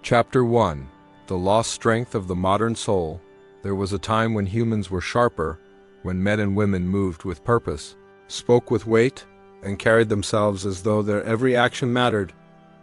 Chapter 1. The Lost Strength of the Modern Soul. There was a time when humans were sharper, when men and women moved with purpose, spoke with weight, and carried themselves as though their every action mattered.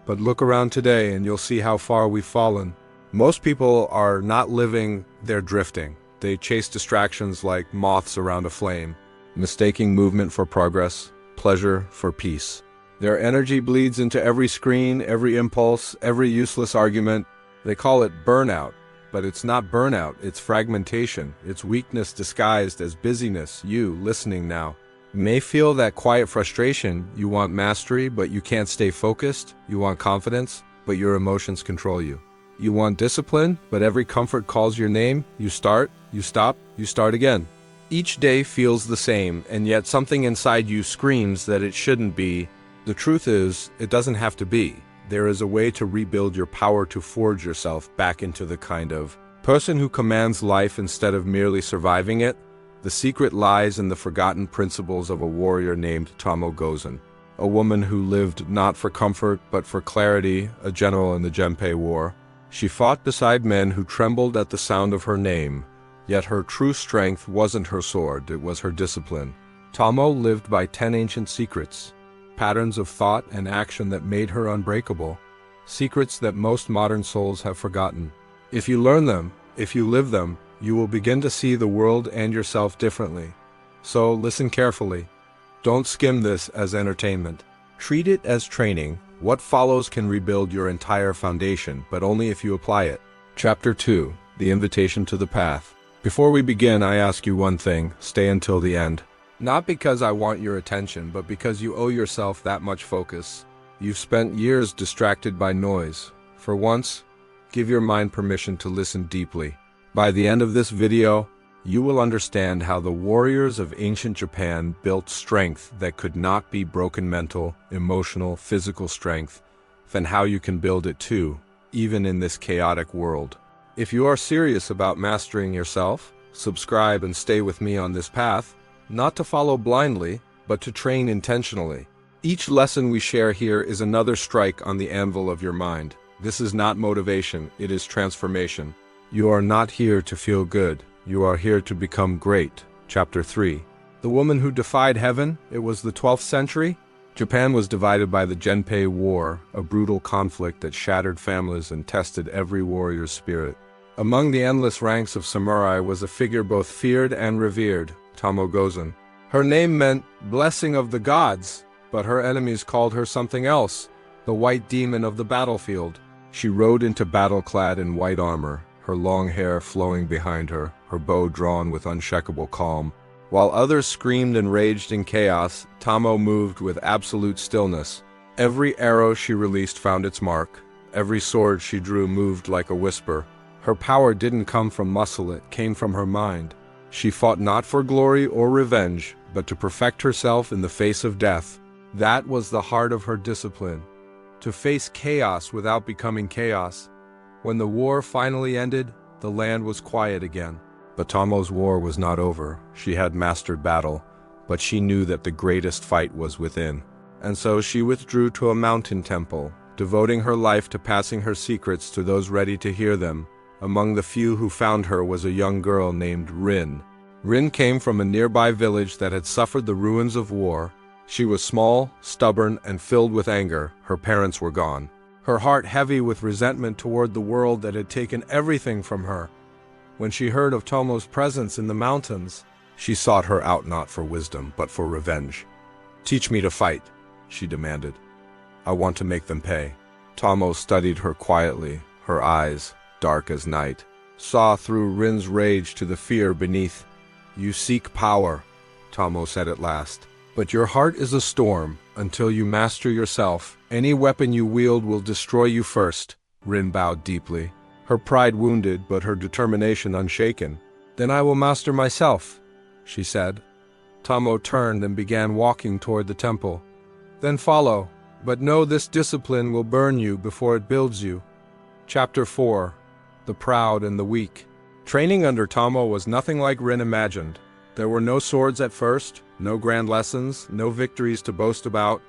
But look around today and you'll see how far we've fallen. Most people are not living, they're drifting. They chase distractions like moths around a flame, mistaking movement for progress, pleasure for peace. Their energy bleeds into every screen, every impulse, every useless argument. They call it burnout, but it's not burnout, it's fragmentation. It's weakness disguised as busyness. You, listening now, may feel that quiet frustration. You want mastery, but you can't stay focused. You want confidence, but your emotions control you. You want discipline, but every comfort calls your name. You start, you stop, you start again. Each day feels the same, and yet something inside you screams that it shouldn't be. The truth is, it doesn't have to be. There is a way to rebuild your power, to forge yourself back into the kind of person who commands life instead of merely surviving it. The secret lies in the forgotten principles of a warrior named Tomoe Gozen, a woman who lived not for comfort but for clarity, a general in the Genpei War. She fought beside men who trembled at the sound of her name, yet her true strength wasn't her sword, it was her discipline. Tomoe lived by 10 ancient secrets, patterns of thought and action that made her unbreakable, secrets that most modern souls have forgotten. If you learn them, if you live them, you will begin to see the world and yourself differently. So listen carefully. Don't skim this as entertainment. Treat it as training. What follows can rebuild your entire foundation, but only if you apply it. Chapter 2. The Invitation to the Path. Before we begin, I ask you one thing: stay until the end. Not because I want your attention, but because you owe yourself that much focus. You've spent years distracted by noise. For once, give your mind permission to listen deeply. By the end of this video, you will understand how the warriors of ancient Japan built strength that could not be broken: mental, emotional, physical strength, and how you can build it too, even in this chaotic world. If you are serious about mastering yourself, subscribe and stay with me on this path. Not to follow blindly, but to train intentionally. Each lesson we share here is another strike on the anvil of your mind. This is not motivation, it is transformation. You are not here to feel good, you are here to become great. Chapter 3. The woman who defied heaven. It was the 12th century. Japan was divided by the Genpei War, a brutal conflict that shattered families and tested every warrior's spirit. Among the endless ranks of samurai was a figure both feared and revered, Tomoe Gozen. Her name meant blessing of the gods, but her enemies called her something else, the white demon of the battlefield. She rode into battle clad in white armor, her long hair flowing behind her, her bow drawn with unshakable calm. While others screamed and raged in chaos, Tomoe moved with absolute stillness. Every arrow she released found its mark. Every sword she drew moved like a whisper. Her power didn't come from muscle, it came from her mind. She fought not for glory or revenge, but to perfect herself in the face of death. That was the heart of her discipline. To face chaos without becoming chaos. When the war finally ended, the land was quiet again. But Tomoe's war was not over. She had mastered battle, but she knew that the greatest fight was within. And so she withdrew to a mountain temple, devoting her life to passing her secrets to those ready to hear them. Among the few who found her was a young girl named Rin. Rin came from a nearby village that had suffered the ruins of war. She was small, stubborn, and filled with anger. Her parents were gone. Her heart heavy with resentment toward the world that had taken everything from her. When she heard of Tomoe's presence in the mountains, she sought her out not for wisdom, but for revenge. "Teach me to fight," she demanded. "I want to make them pay." Tomoe studied her quietly, her eyes, dark as night, saw through Rin's rage to the fear beneath. "You seek power," Tomoe said at last, "but your heart is a storm. Until you master yourself, any weapon you wield will destroy you first." Rin bowed deeply, her pride wounded but her determination unshaken. "Then I will master myself," she said. Tomoe turned and began walking toward the temple. "Then follow, but know this discipline will burn you before it builds you." Chapter 4. The Proud and the Weak. Training under Tomoe was nothing like Rin imagined. There were no swords at first, no grand lessons, no victories to boast about.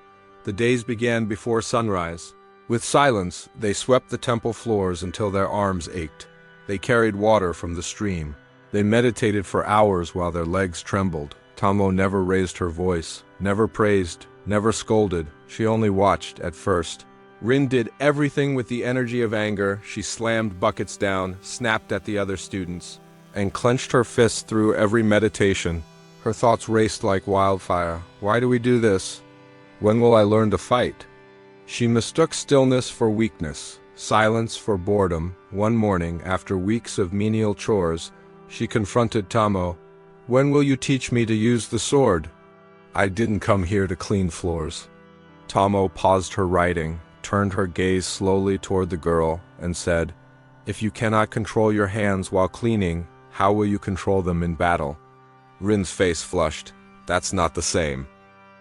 The days began before sunrise. With silence, they swept the temple floors until their arms ached. They carried water from the stream. They meditated for hours while their legs trembled. Tomoe never raised her voice, never praised, never scolded. She only watched at first. Rin did everything with the energy of anger. She slammed buckets down, snapped at the other students, and clenched her fists through every meditation. Her thoughts raced like wildfire. Why do we do this? When will I learn to fight? She mistook stillness for weakness, silence for boredom. One morning, after weeks of menial chores, she confronted Tomoe. When will you teach me to use the sword? I didn't come here to clean floors. Tomoe paused her writing, turned her gaze slowly toward the girl, and said, If you cannot control your hands while cleaning, how will you control them in battle? Rin's face flushed. That's not the same,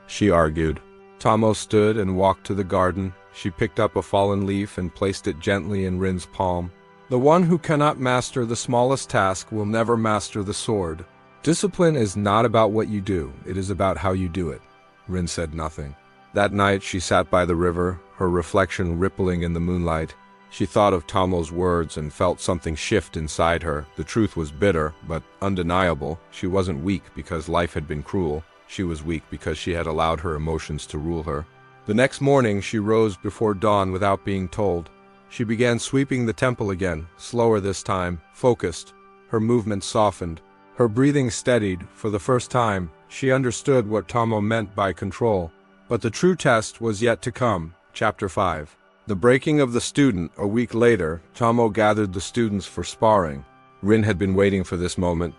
she argued. Tomoe stood and walked to the garden. She picked up a fallen leaf and placed it gently in Rin's palm. The one who cannot master the smallest task will never master the sword. Discipline is not about what you do, it is about how you do it. Rin said nothing. That night she sat by the river, her reflection rippling in the moonlight. She thought of Tomoe's words and felt something shift inside her. The truth was bitter, but undeniable. She wasn't weak because life had been cruel. She was weak because she had allowed her emotions to rule her. The next morning she rose before dawn without being told. She began sweeping the temple again, slower this time, focused. Her movements softened. Her breathing steadied. For the first time, she understood what Tomoe meant by control. But the true test was yet to come. Chapter 5. The breaking of the student. A week later, Tomoe gathered the students for sparring. Rin had been waiting for this moment.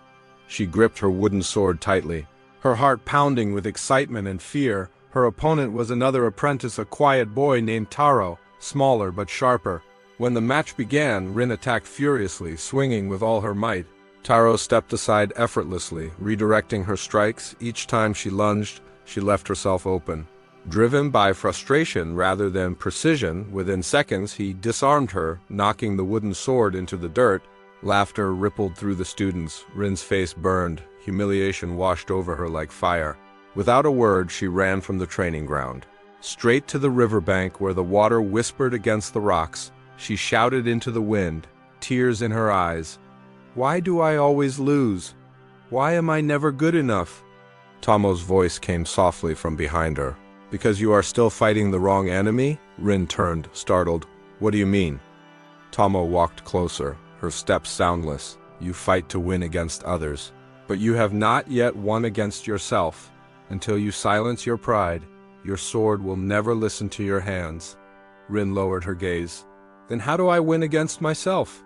She gripped her wooden sword tightly, her heart pounding with excitement and fear. Her opponent was another apprentice, a quiet boy named Taro, smaller but sharper. When the match began, Rin attacked furiously, swinging with all her might. Taro stepped aside effortlessly, redirecting her strikes. Each time she lunged, she left herself open. Driven by frustration rather than precision, within seconds he disarmed her, knocking the wooden sword into the dirt. Laughter rippled through the students. Rin's face burned. Humiliation washed over her like fire. Without a word, she ran from the training ground. Straight to the riverbank where the water whispered against the rocks, she shouted into the wind, tears in her eyes. Why do I always lose? Why am I never good enough? Tomoe's voice came softly from behind her. Because you are still fighting the wrong enemy? Rin turned, startled. What do you mean? Tomoe walked closer, her steps soundless. You fight to win against others. But you have not yet won against yourself. Until you silence your pride, your sword will never listen to your hands. Rin lowered her gaze. Then how do I win against myself?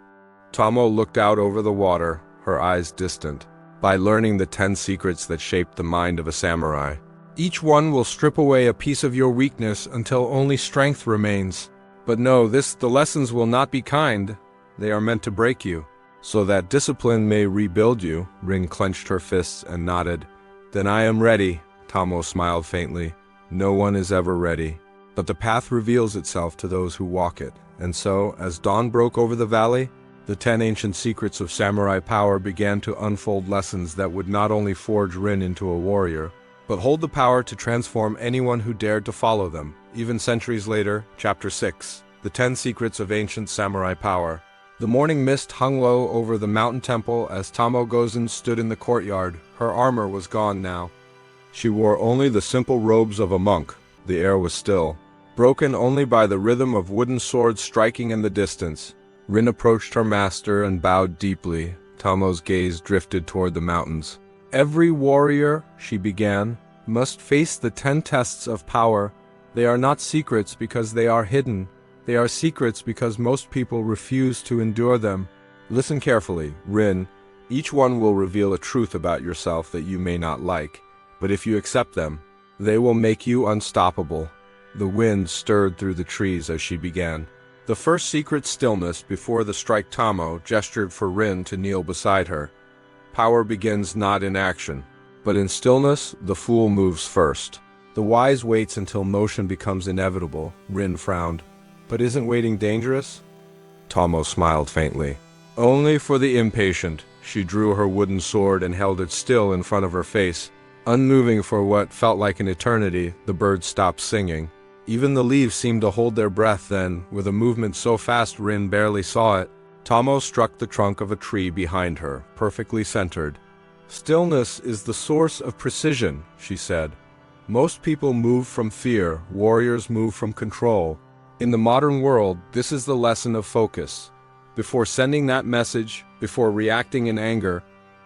Tomoe looked out over the water, her eyes distant. By learning the 10 secrets that shaped the mind of a samurai. Each one will strip away a piece of your weakness until only strength remains. But no, the lessons will not be kind. They are meant to break you, so that discipline may rebuild you. Rin clenched her fists and nodded. Then I am ready. Tomoe smiled faintly. No one is ever ready. But the path reveals itself to those who walk it. And so, as dawn broke over the valley, the 10 ancient secrets of samurai power began to unfold lessons that would not only forge Rin into a warrior, but hold the power to transform anyone who dared to follow them. Even centuries later, Chapter 6, The 10 Secrets of Ancient Samurai Power. The morning mist hung low over the mountain temple as Tomoe Gozen stood in the courtyard. Her armor was gone now. She wore only the simple robes of a monk. The air was still, broken only by the rhythm of wooden swords striking in the distance. Rin approached her master and bowed deeply. Tomoe's gaze drifted toward the mountains. Every warrior, she began, must face the 10 tests of power. They are not secrets because they are hidden. They are secrets because most people refuse to endure them. Listen carefully, Rin. Each one will reveal a truth about yourself that you may not like. But if you accept them, they will make you unstoppable. The wind stirred through the trees as she began. The first secret, stillness. Before the strike, Tomoe gestured for Rin to kneel beside her. Power begins not in action, but in stillness. The fool moves first. The wise waits until motion becomes inevitable. Rin frowned. But isn't waiting dangerous? Tomoe smiled faintly. Only for the impatient. She drew her wooden sword and held it still in front of her face. Unmoving for what felt like an eternity, the bird stopped singing. Even the leaves seemed to hold their breath then, with a movement so fast Rin barely saw it. Tomoe struck the trunk of a tree behind her, perfectly centered. "Stillness is the source of precision," she said. "Most people move from fear, warriors move from control. In the modern world, this is the lesson of focus. Before sending that message, before reacting in anger,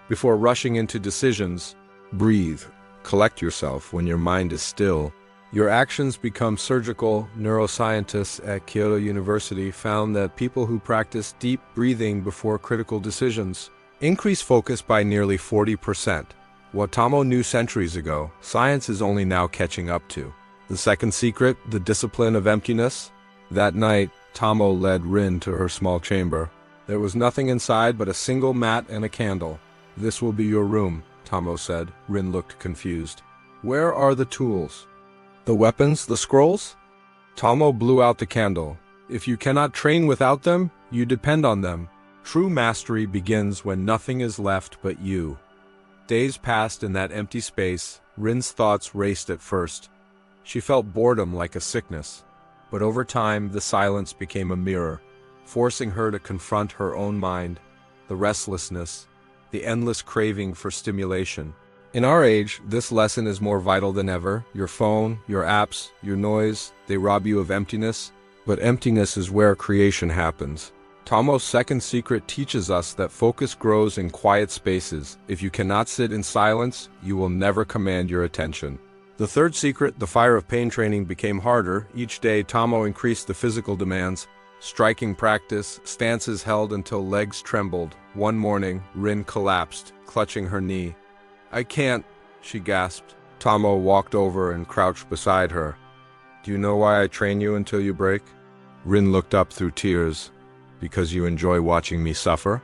before rushing into decisions, breathe. Collect yourself when your mind is still. Your actions become surgical." Neuroscientists at Kyoto University found that people who practice deep breathing before critical decisions increase focus by nearly 40%. What Tomoe knew centuries ago, science is only now catching up to. The second secret, the discipline of emptiness. That night, Tomoe led Rin to her small chamber. There was nothing inside but a single mat and a candle. "This will be your room," Tomoe said. Rin looked confused. "Where are the tools? The weapons, the scrolls?" Tomoe blew out the candle. "If you cannot train without them, you depend on them. True mastery begins when nothing is left but you." Days passed in that empty space. Rin's thoughts raced at first. She felt boredom like a sickness. But over time, the silence became a mirror, forcing her to confront her own mind, the restlessness, the endless craving for stimulation. In our age, this lesson is more vital than ever. Your phone, your apps, your noise, they rob you of emptiness. But emptiness is where creation happens. Tomoe's second secret teaches us that focus grows in quiet spaces. If you cannot sit in silence, you will never command your attention. The third secret, the fire of pain training, became harder. Each day, Tomoe increased the physical demands. Striking practice, stances held until legs trembled. One morning, Rin collapsed, clutching her knee. "I can't," she gasped. Tomoe walked over and crouched beside her. "Do you know why I train you until you break?" Rin looked up through tears. "Because you enjoy watching me suffer?"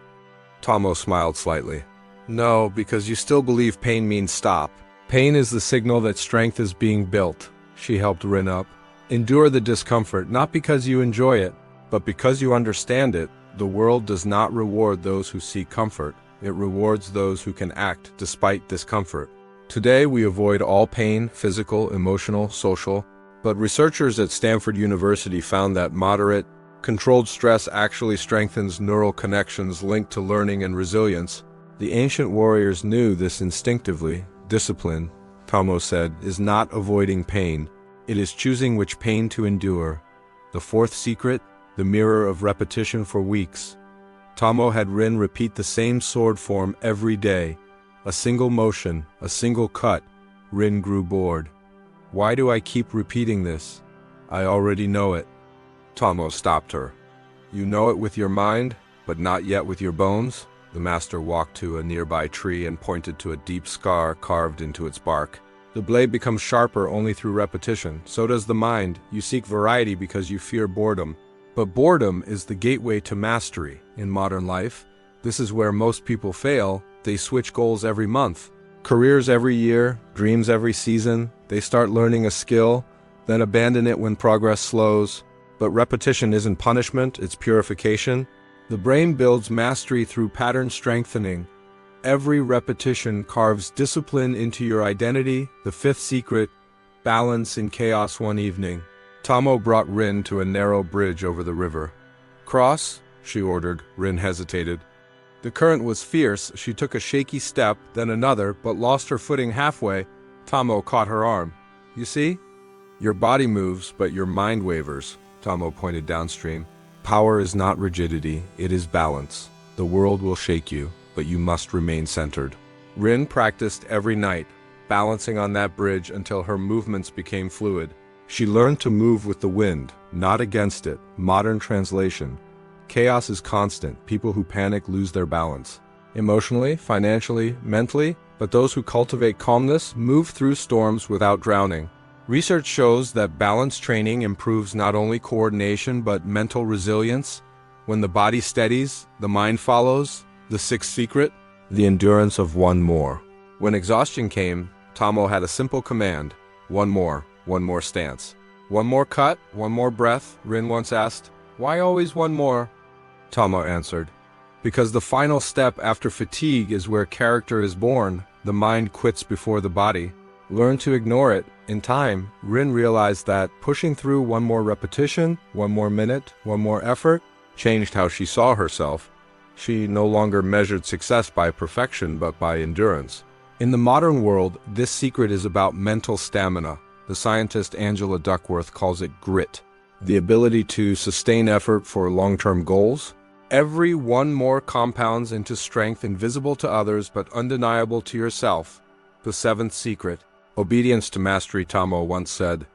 Tomoe smiled slightly. "No, because you still believe pain means stop. Pain is the signal that strength is being built." She helped Rin up. "Endure the discomfort, not because you enjoy it, but because you understand it. The world does not reward those who seek comfort. It rewards those who can act despite discomfort." Today we avoid all pain, physical, emotional, social. But researchers at Stanford University found that moderate, controlled stress actually strengthens neural connections linked to learning and resilience. The ancient warriors knew this instinctively. Discipline, Tomoe said, is not avoiding pain. It is choosing which pain to endure. The fourth secret, the mirror of repetition for weeks. Tomoe had Rin repeat the same sword form every day. A single motion, a single cut. Rin grew bored. "Why do I keep repeating this? I already know it." Tomoe stopped her. "You know it with your mind, but not yet with your bones?" The master walked to a nearby tree and pointed to a deep scar carved into its bark. "The blade becomes sharper only through repetition. So does the mind. You seek variety because you fear boredom. But boredom is the gateway to mastery. In modern life, this is where most people fail. They switch goals every month, careers every year, dreams every season. They start learning a skill, then abandon it when progress slows. But repetition isn't punishment, it's purification. The brain builds mastery through pattern strengthening. Every repetition carves discipline into your identity. The fifth secret, balance in chaos. One evening, Tomoe brought Rin to a narrow bridge over the river. "Cross," she ordered. Rin hesitated. The current was fierce. She took a shaky step, then another, but lost her footing halfway. Tomoe caught her arm. "You see? Your body moves, but your mind wavers." Tomoe pointed downstream. "Power is not rigidity, it is balance. The world will shake you, but you must remain centered." Rin practiced every night, balancing on that bridge until her movements became fluid. She learned to move with the wind, not against it. Modern translation. Chaos is constant. People who panic lose their balance. Emotionally, financially, mentally, but those who cultivate calmness move through storms without drowning. Research shows that balance training improves not only coordination but mental resilience. When the body steadies, the mind follows. The sixth secret, the endurance of one more. When exhaustion came, Tomoe had a simple command. One more stance. "One more cut, one more breath," Rin once asked. "Why always one more?" Tomoe answered. "Because the final step after fatigue is where character is born. The mind quits before the body." Learn to ignore it. In time, Rin realized that pushing through one more repetition, one more minute, one more effort, changed how she saw herself. She no longer measured success by perfection but by endurance. In the modern world, this secret is about mental stamina. The scientist Angela Duckworth calls it grit, the ability to sustain effort for long-term goals. Every one more compounds into strength invisible to others but undeniable to yourself. The seventh secret. Obedience to mastery. Tomoe once said,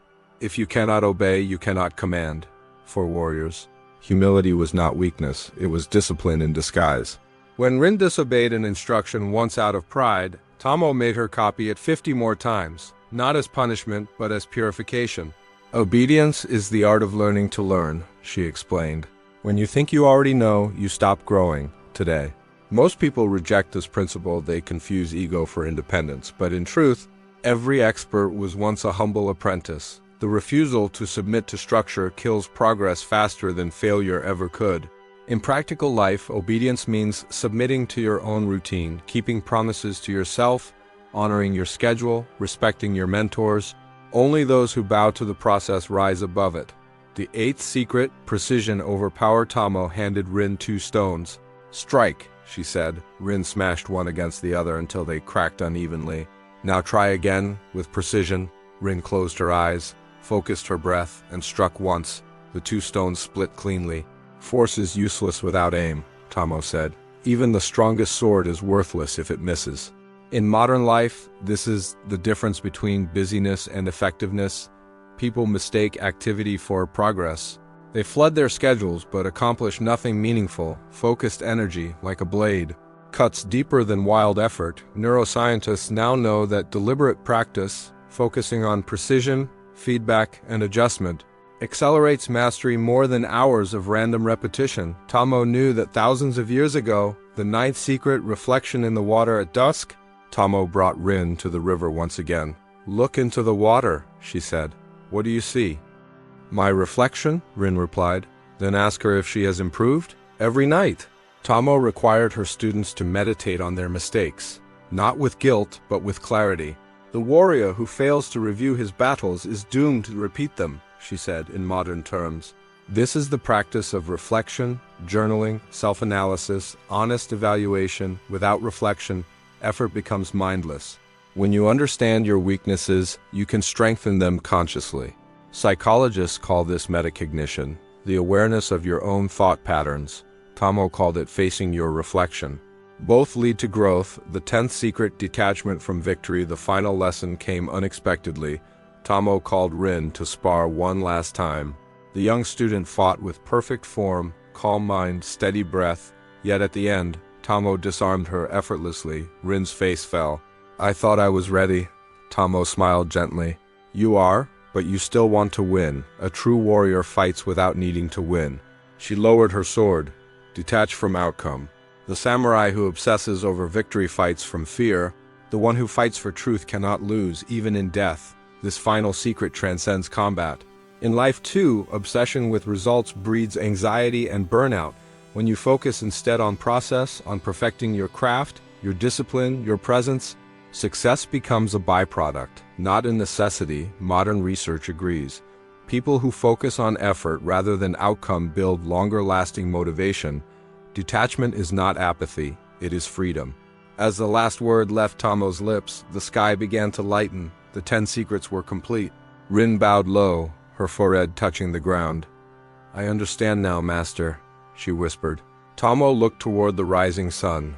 "If you cannot obey, you cannot command." For warriors, humility was not weakness, it was discipline in disguise. When Rin disobeyed an instruction once out of pride, Tomoe made her copy it 50 more times, not as punishment but as purification. Obedience is the art of learning to learn, she explained. When you think you already know, you stop growing. Today, most people reject this principle. They confuse ego for independence, but in truth, every expert was once a humble apprentice. The refusal to submit to structure kills progress faster than failure ever could. In practical life, obedience means submitting to your own routine, keeping promises to yourself, honoring your schedule, respecting your mentors. Only those who bow to the process rise above it. The eighth secret, precision over power. Tomoe handed Rin 2 stones. "Strike," she said. Rin smashed one against the other until they cracked unevenly. "Now try again, with precision." Rin closed her eyes, focused her breath, and struck once. The 2 stones split cleanly. "Force is useless without aim," Tomoe said. "Even the strongest sword is worthless if it misses." In modern life, this is the difference between busyness and effectiveness. People mistake activity for progress. They flood their schedules but accomplish nothing meaningful. Focused energy, like a blade, cuts deeper than wild effort. Neuroscientists now know that deliberate practice, focusing on precision, feedback, and adjustment, accelerates mastery more than hours of random repetition. Tomoe knew that thousands of years ago. The ninth secret, reflection in the water at dusk. Tomoe brought Rin to the river once again. "Look into the water," she said. "What do you see?" "My reflection," Rin replied. "Then ask her if she has improved." Every night, Tomoe required her students to meditate on their mistakes, not with guilt, but with clarity. "The warrior who fails to review his battles is doomed to repeat them," she said in modern terms. This is the practice of reflection, journaling, self-analysis, honest evaluation. Without reflection, effort becomes mindless. When you understand your weaknesses, you can strengthen them consciously. Psychologists call this metacognition, the awareness of your own thought patterns. Tomoe called it facing your reflection. Both lead to growth. The 10th secret, detachment from victory. The final lesson came unexpectedly. Tomoe called Rin to spar one last time. The young student fought with perfect form, calm mind, steady breath. Yet at the end, Tomoe disarmed her effortlessly. Rin's face fell. "I thought I was ready." Tomoe smiled gently. "You are, but you still want to win. A true warrior fights without needing to win." She lowered her sword, detached from outcome. The samurai who obsesses over victory fights from fear. The one who fights for truth cannot lose, even in death. This final secret transcends combat. In life too, obsession with results breeds anxiety and burnout. When you focus instead on process, on perfecting your craft, your discipline, your presence, success becomes a byproduct, not a necessity. Modern research agrees. People who focus on effort rather than outcome build longer-lasting motivation. Detachment is not apathy, it is freedom. As the last word left Tomoe's lips, the sky began to lighten. The 10 secrets were complete. Rin bowed low, her forehead touching the ground. "I understand now, Master," she whispered. Tomoe looked toward the rising sun.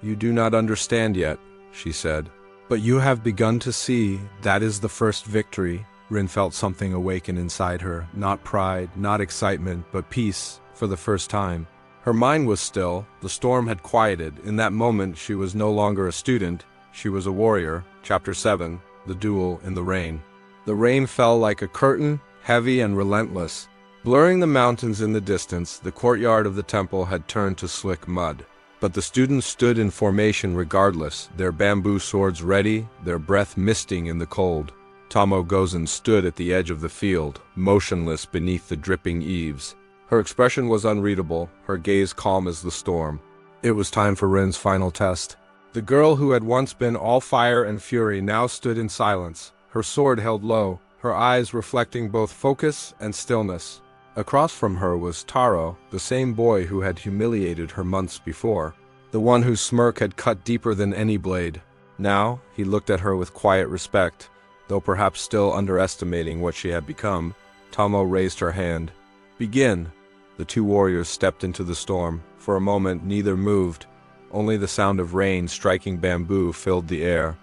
"You do not understand yet," she said. "But you have begun to see. That is the first victory." Rin felt something awaken inside her, not pride, not excitement, but peace, for the first time. Her mind was still, the storm had quieted. In that moment she was no longer a student, she was a warrior. Chapter 7, The Duel in the Rain. The rain fell like a curtain, heavy and relentless. Blurring the mountains in the distance, the courtyard of the temple had turned to slick mud. But the students stood in formation regardless, their bamboo swords ready, their breath misting in the cold. Tomoe Gozen stood at the edge of the field, motionless beneath the dripping eaves. Her expression was unreadable, her gaze calm as the storm. It was time for Rin's final test. The girl who had once been all fire and fury now stood in silence, her sword held low, her eyes reflecting both focus and stillness. Across from her was Taro, the same boy who had humiliated her months before, the one whose smirk had cut deeper than any blade. Now, he looked at her with quiet respect, though perhaps still underestimating what she had become. Tomoe raised her hand. "Begin." The two warriors stepped into the storm. For a moment, neither moved. Only the sound of rain striking bamboo filled the air.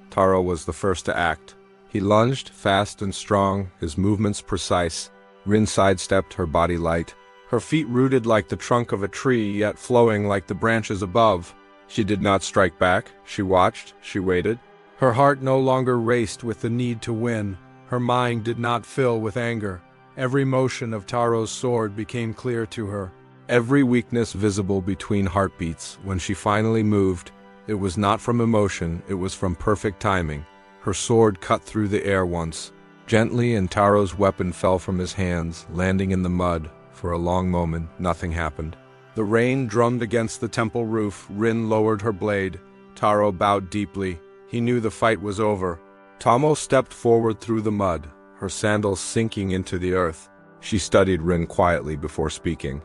Taro was the first to act. He lunged, fast and strong, his movements precise. Rin sidestepped, her body light, her feet rooted like the trunk of a tree, yet flowing like the branches above. She did not strike back. She watched, she waited. Her heart no longer raced with the need to win. Her mind did not fill with anger. Every motion of Taro's sword became clear to her. Every weakness visible between heartbeats. When she finally moved, it was not from emotion, it was from perfect timing. Her sword cut through the air once, gently, and Taro's weapon fell from his hands, landing in the mud. For a long moment, nothing happened. The rain drummed against the temple roof. Rin lowered her blade. Taro bowed deeply. He knew the fight was over. Tomoe stepped forward through the mud, her sandals sinking into the earth. She studied Rin quietly before speaking.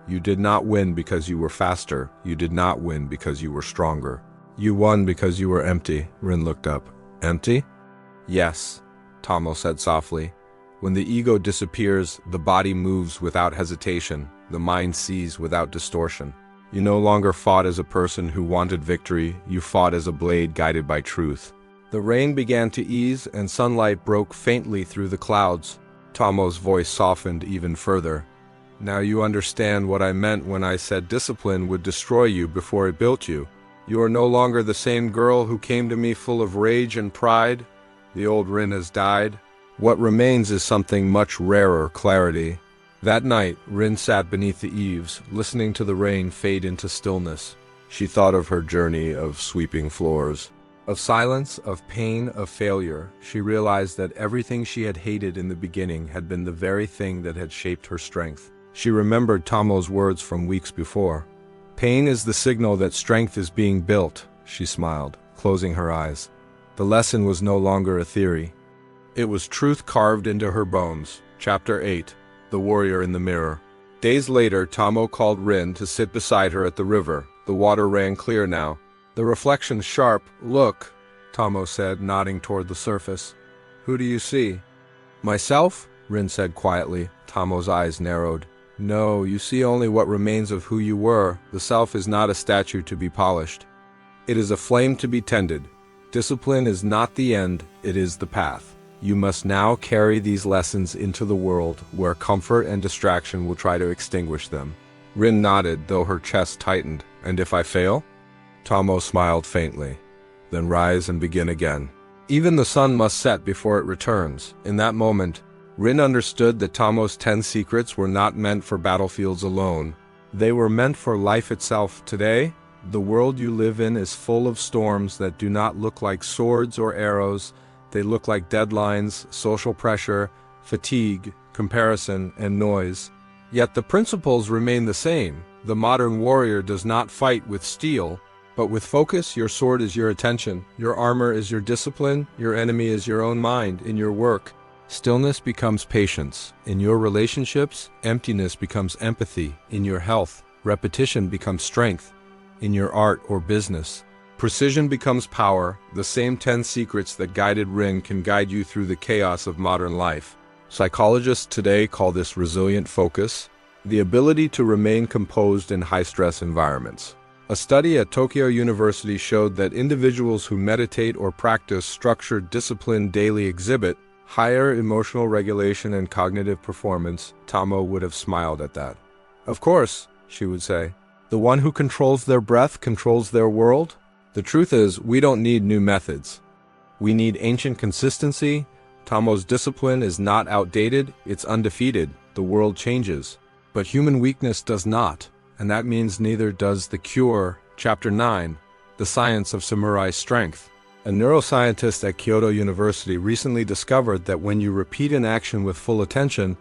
"You did not win because you were faster. You did not win because you were stronger. You won because you were empty." Rin looked up. "Empty?" "Yes," Tomoe said softly. "When the ego disappears, the body moves without hesitation. The mind sees without distortion. You no longer fought as a person who wanted victory. You fought as a blade guided by truth." The rain began to ease, and sunlight broke faintly through the clouds. Tomoe's voice softened even further. "Now you understand what I meant when I said discipline would destroy you before it built you. You are no longer the same girl who came to me full of rage and pride. The old Rin has died. What remains is something much rarer, clarity." That night, Rin sat beneath the eaves, listening to the rain fade into stillness. She thought of her journey of sweeping floors, of silence, of pain, of failure. She realized that everything she had hated in the beginning had been the very thing that had shaped her strength. She remembered Tomoe's words from weeks before. "Pain is the signal that strength is being built," she smiled, closing her eyes. The lesson was no longer a theory. It was truth carved into her bones. Chapter 8. The Warrior in the Mirror. Days later, Tomoe called Rin to sit beside her at the river. The water ran clear now, the reflection sharp. "Look," Tomoe said, nodding toward the surface. "Who do you see?" "Myself," Rin said quietly. Tomoe's eyes narrowed. "No, you see only what remains of who you were. The self is not a statue to be polished. It is a flame to be tended. Discipline is not the end, it is the path. You must now carry these lessons into the world, where comfort and distraction will try to extinguish them." Rin nodded, though her chest tightened. "And if I fail?" Tomoe smiled faintly. "Then rise and begin again. Even the sun must set before it returns." In that moment, Rin understood that Tomoe's 10 secrets were not meant for battlefields alone. They were meant for life itself. Today, the world you live in is full of storms that do not look like swords or arrows. They look like deadlines, social pressure, fatigue, comparison, and noise. Yet the principles remain the same. The modern warrior does not fight with steel, but with focus. Your sword is your attention. Your armor is your discipline. Your enemy is your own mind. In your work, stillness becomes patience. In your relationships, emptiness becomes empathy. In your health, repetition becomes strength. In your art or business, precision becomes power. The same 10 secrets that guided Rin can guide you through the chaos of modern life. Psychologists today call this resilient focus, the ability to remain composed in high-stress environments. A study at Tokyo University showed that individuals who meditate or practice structured discipline daily exhibit higher emotional regulation and cognitive performance. Tomoe would have smiled at that. "Of course," she would say. "The one who controls their breath controls their world." The truth is, we don't need new methods. We need ancient consistency. Tomoe's discipline is not outdated, it's undefeated. The world changes, but human weakness does not, and that means neither does the cure. Chapter 9. The Science of Samurai Strength. A neuroscientist at Kyoto University recently discovered that when you repeat an action with full attention,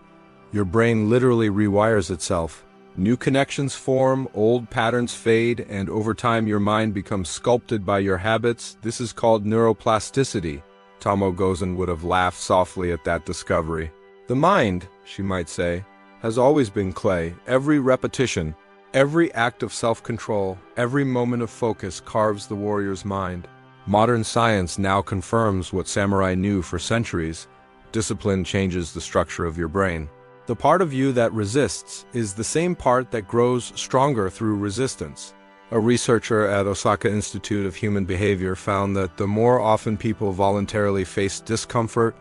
your brain literally rewires itself. New connections form, old patterns fade, and over time your mind becomes sculpted by your habits. This is called neuroplasticity. Tomoe Gozen would have laughed softly at that discovery. The mind, she might say, has always been clay. Every repetition, every act of self-control, every moment of focus carves the warrior's mind. Modern science now confirms what samurai knew for centuries. Discipline changes the structure of your brain. The part of you that resists is the same part that grows stronger through resistance. A researcher at Osaka Institute of Human Behavior found that the more often people voluntarily face discomfort,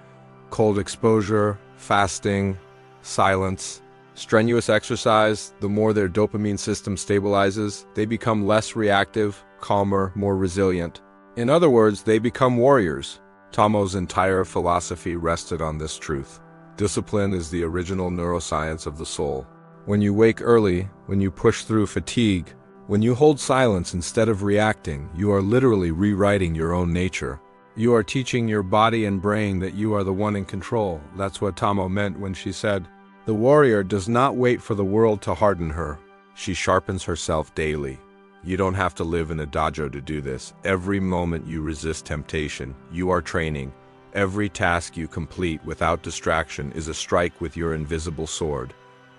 cold exposure, fasting, silence, strenuous exercise, the more their dopamine system stabilizes. They become less reactive, calmer, more resilient. In other words, they become warriors. Tomoe's entire philosophy rested on this truth. Discipline is the original neuroscience of the soul. When you wake early, when you push through fatigue, when you hold silence instead of reacting, you are literally rewriting your own nature. You are teaching your body and brain that you are the one in control. That's what Tomoe meant when she said, "The warrior does not wait for the world to harden her. She sharpens herself daily." You don't have to live in a dojo to do this. Every moment you resist temptation, you are training. Every task you complete without distraction is a strike with your invisible sword.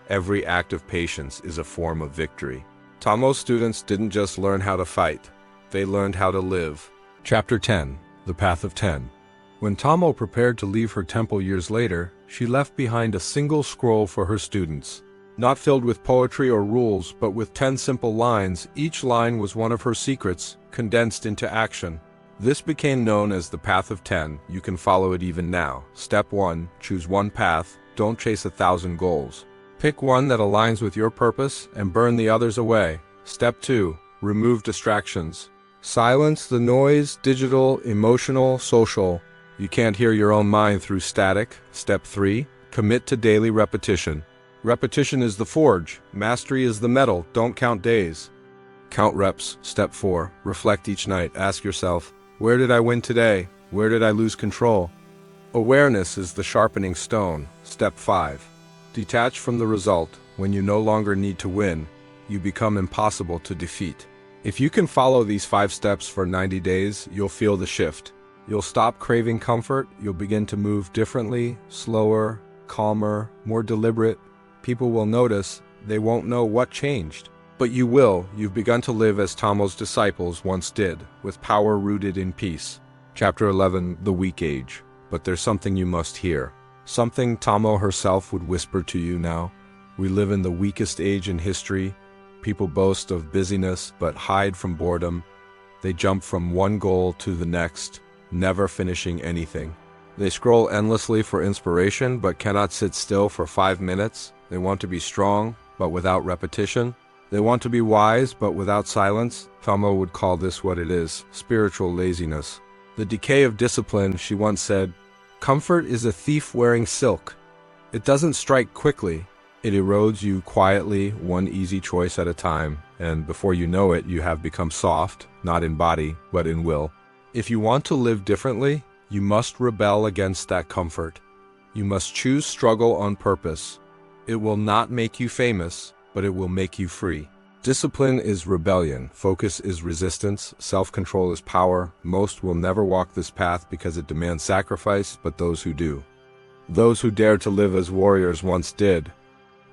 Every act of patience is a form of victory. Tomoe's students didn't just learn how to fight, they learned how to live. Chapter 10. The Path of 10. When Tomoe prepared to leave her temple years later, she left behind a single scroll for her students. Not filled with poetry or rules, but with 10 simple lines. Each line was one of her secrets, condensed into action. This became known as the Path of 10. You can follow it even now. Step 1. Choose one path. Don't chase 1,000 goals. Pick one that aligns with your purpose and burn the others away. Step 2. Remove distractions. Silence the noise, digital, emotional, social. You can't hear your own mind through static. Step 3. Commit to daily repetition. Repetition is the forge. Mastery is the metal. Don't count days. Count reps. Step 4. Reflect each night. Ask yourself, where did I win today? Where did I lose control? Awareness is the sharpening stone. Step 5. Detach from the result. When you no longer need to win, you become impossible to defeat. If you can follow these 5 steps for 90 days, you'll feel the shift. You'll stop craving comfort. You'll begin to move differently, slower, calmer, more deliberate. People will notice. They won't know what changed. But you will. You've begun to live as Tomoe's disciples once did, with power rooted in peace. Chapter 11. The Weak Age. But there's something you must hear. Something Tomoe herself would whisper to you now. We live in the weakest age in history. People boast of busyness, but hide from boredom. They jump from one goal to the next, never finishing anything. They scroll endlessly for inspiration, but cannot sit still for 5 minutes. They want to be strong, but without repetition. They want to be wise, but without silence. Tomoe would call this what it is, spiritual laziness. The decay of discipline, she once said, comfort is a thief wearing silk. It doesn't strike quickly. It erodes you quietly, one easy choice at a time, and before you know it, you have become soft, not in body, but in will. If you want to live differently, you must rebel against that comfort. You must choose struggle on purpose. It will not make you famous, but it will make you free. Discipline is rebellion, focus is resistance, self-control is power. Most will never walk this path because it demands sacrifice, but those who do, those who dare to live as warriors once did,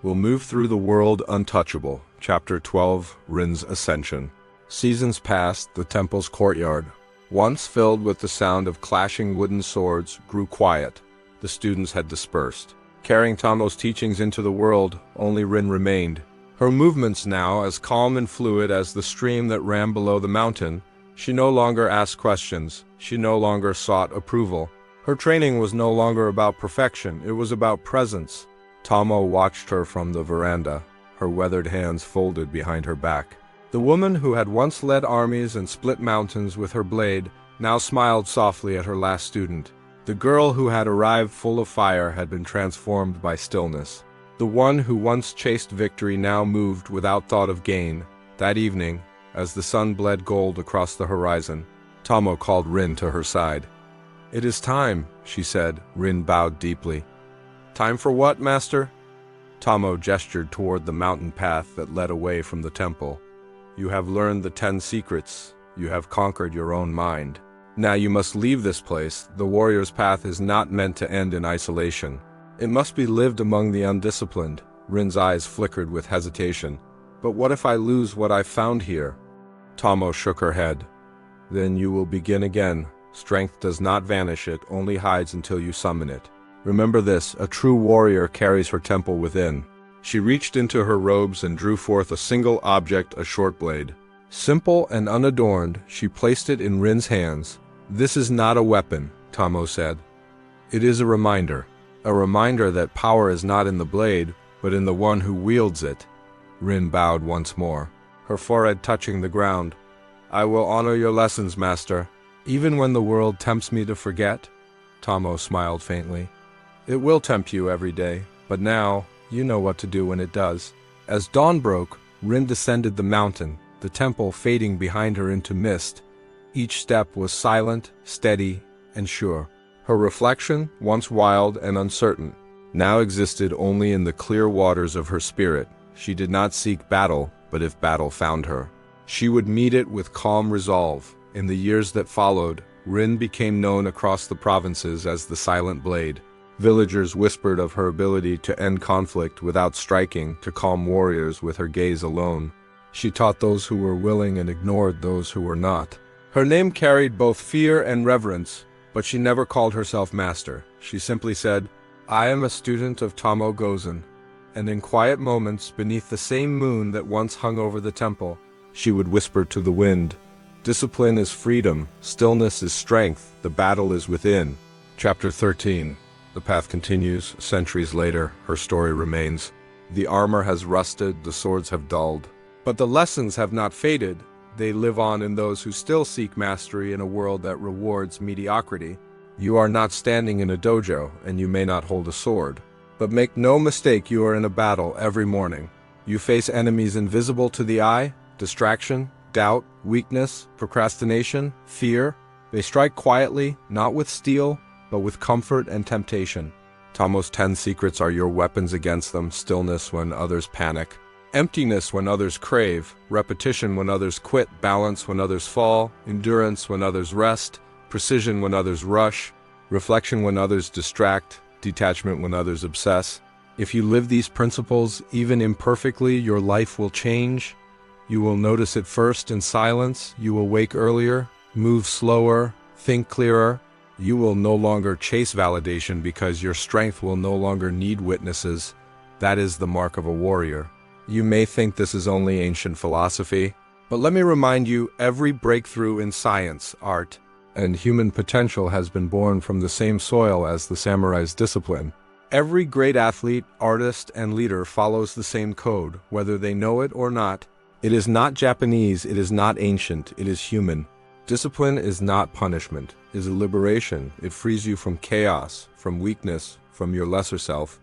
will move through the world untouchable. Chapter 12. Rin's Ascension. Seasons passed. The temple's courtyard, once filled with the sound of clashing wooden swords, grew quiet. The students had dispersed. Carrying Tomoe's teachings into the world, only Rin remained. Her movements now as calm and fluid as the stream that ran below the mountain. She no longer asked questions. She no longer sought approval. Her training was no longer about perfection. It was about presence. Tomoe watched her from the veranda, her weathered hands folded behind her back. The woman who had once led armies and split mountains with her blade now smiled softly at her last student. The girl who had arrived full of fire had been transformed by stillness. The one who once chased victory now moved without thought of gain. That evening, as the sun bled gold across the horizon, Tomoe called Rin to her side. "It is time," she said. Rin bowed deeply. "Time for what, master?" Tomoe gestured toward the mountain path that led away from the temple. You have learned the 10 secrets. You have conquered your own mind. Now you must leave this place. The warrior's path is not meant to end in isolation. It must be lived among the undisciplined. Rin's eyes flickered with hesitation. But what if I lose what I've found here? Tomoe shook her head. Then you will begin again. Strength does not vanish, it only hides until you summon it. Remember this, a true warrior carries her temple within. She reached into her robes and drew forth a single object, a short blade. Simple and unadorned, she placed it in Rin's hands. This is not a weapon, Tomoe said. It is a reminder that power is not in the blade, but in the one who wields it. Rin bowed once more, her forehead touching the ground. I will honor your lessons, master, even when the world tempts me to forget. Tomoe smiled faintly. It will tempt you every day, but now you know what to do when it does. As dawn broke, Rin descended the mountain, the temple fading behind her into mist. Each step was silent, steady, and sure. Her reflection, once wild and uncertain, now existed only in the clear waters of her spirit. She did not seek battle, but if battle found her, she would meet it with calm resolve. In the years that followed, Rin became known across the provinces as the Silent Blade. Villagers whispered of her ability to end conflict without striking, to calm warriors with her gaze alone. She taught those who were willing and ignored those who were not. Her name carried both fear and reverence, but she never called herself master. She simply said, I am a student of Tomoe Gozen. And in quiet moments, beneath the same moon that once hung over the temple, she would whisper to the wind, Discipline is freedom, stillness is strength, the battle is within. Chapter 13. The path continues. Centuries later, her story remains. The armor has rusted, the swords have dulled. But the lessons have not faded. They live on in those who still seek mastery in a world that rewards mediocrity. You are not standing in a dojo, and you may not hold a sword. But make no mistake, you are in a battle every morning. You face enemies invisible to the eye, distraction, doubt, weakness, procrastination, fear. They strike quietly, not with steel, but with comfort and temptation. Tomoe's 10 secrets are your weapons against them: stillness when others panic, emptiness when others crave, repetition when others quit, balance when others fall, endurance when others rest, precision when others rush, reflection when others distract, detachment when others obsess. If you live these principles, even imperfectly, your life will change. You will notice it first in silence. You will wake earlier, move slower, think clearer. You will no longer chase validation because your strength will no longer need witnesses. That is the mark of a warrior. You may think this is only ancient philosophy, but let me remind you, every breakthrough in science, art, and human potential has been born from the same soil as the samurai's discipline. Every great athlete, artist, and leader follows the same code, whether they know it or not. It is not Japanese, it is not ancient, it is human. Discipline is not punishment, it is a liberation. It frees you from chaos, from weakness, from your lesser self.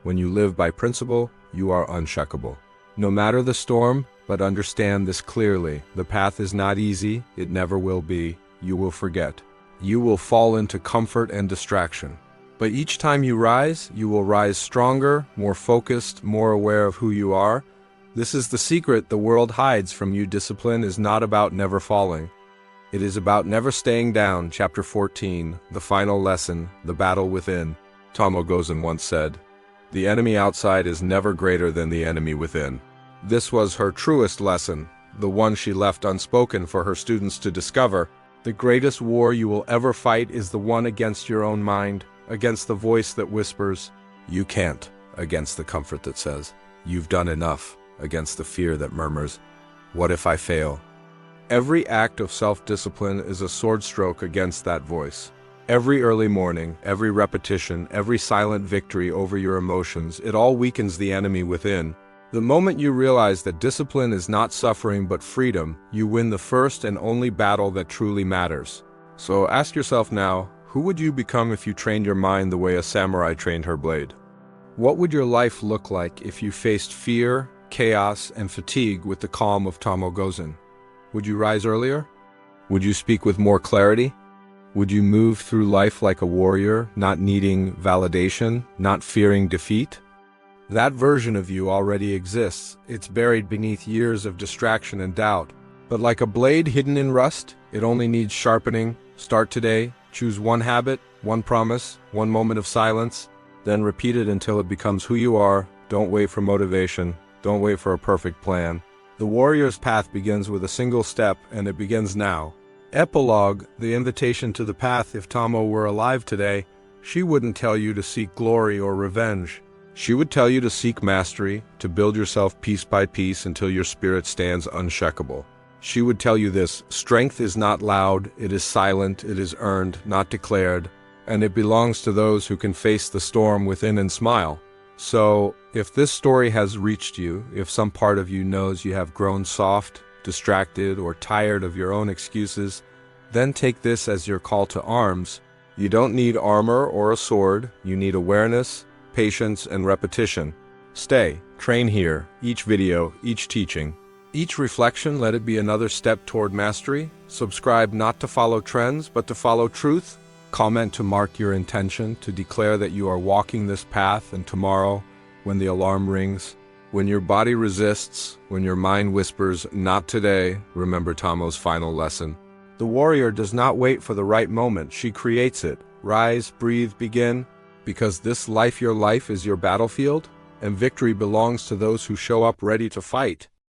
When you live by principle, you are unshakable. No matter the storm, but understand this clearly. The path is not easy, it never will be. You will forget. You will fall into comfort and distraction. But each time you will rise stronger, more focused, more aware of who you are. This is the secret the world hides from you. Discipline is not about never falling. It is about never staying down. Chapter 14, the final lesson, the battle within. Tomoe Gozen once said, "The enemy outside is never greater than the enemy within." This was her truest lesson, the one she left unspoken for her students to discover. The greatest war you will ever fight is the one against your own mind, against the voice that whispers, "You can't," against the comfort that says, "You've done enough," against the fear that murmurs, "What if I fail?" Every act of self-discipline is a sword stroke against that voice. Every early morning, every repetition, every silent victory over your emotions, it all weakens the enemy within. The moment you realize that discipline is not suffering but freedom, you win the first and only battle that truly matters. So ask yourself now, who would you become if you trained your mind the way a samurai trained her blade? What would your life look like if you faced fear, chaos, and fatigue with the calm of Tomoe Gozen? Would you rise earlier? Would you speak with more clarity? Would you move through life like a warrior, not needing validation, not fearing defeat? That version of you already exists. It's buried beneath years of distraction and doubt. But like a blade hidden in rust, it only needs sharpening. Start today. Choose one habit, one promise, one moment of silence. Then repeat it until it becomes who you are. Don't wait for motivation. Don't wait for a perfect plan. The warrior's path begins with a single step, and it begins now. Epilogue, the invitation to the path. If Tomoe were alive today, she wouldn't tell you to seek glory or revenge. She would tell you to seek mastery, to build yourself piece by piece until your spirit stands unshakable. She would tell you this: strength is not loud, it is silent, it is earned, not declared, and it belongs to those who can face the storm within and smile. So, if this story has reached you, if some part of you knows you have grown soft, distracted, or tired of your own excuses, then take this as your call to arms. You don't need armor or a sword, you need awareness, patience, and repetition. Stay, train here, each video, each teaching, each reflection, let it be another step toward mastery. Subscribe not to follow trends, but to follow truth. Comment to mark your intention, to declare that you are walking this path, and tomorrow, when the alarm rings, when your body resists, when your mind whispers, not today, remember Tomoe's final lesson. The warrior does not wait for the right moment, she creates it. Rise, breathe, begin, because this life, your life, is your battlefield, and victory belongs to those who show up ready to fight.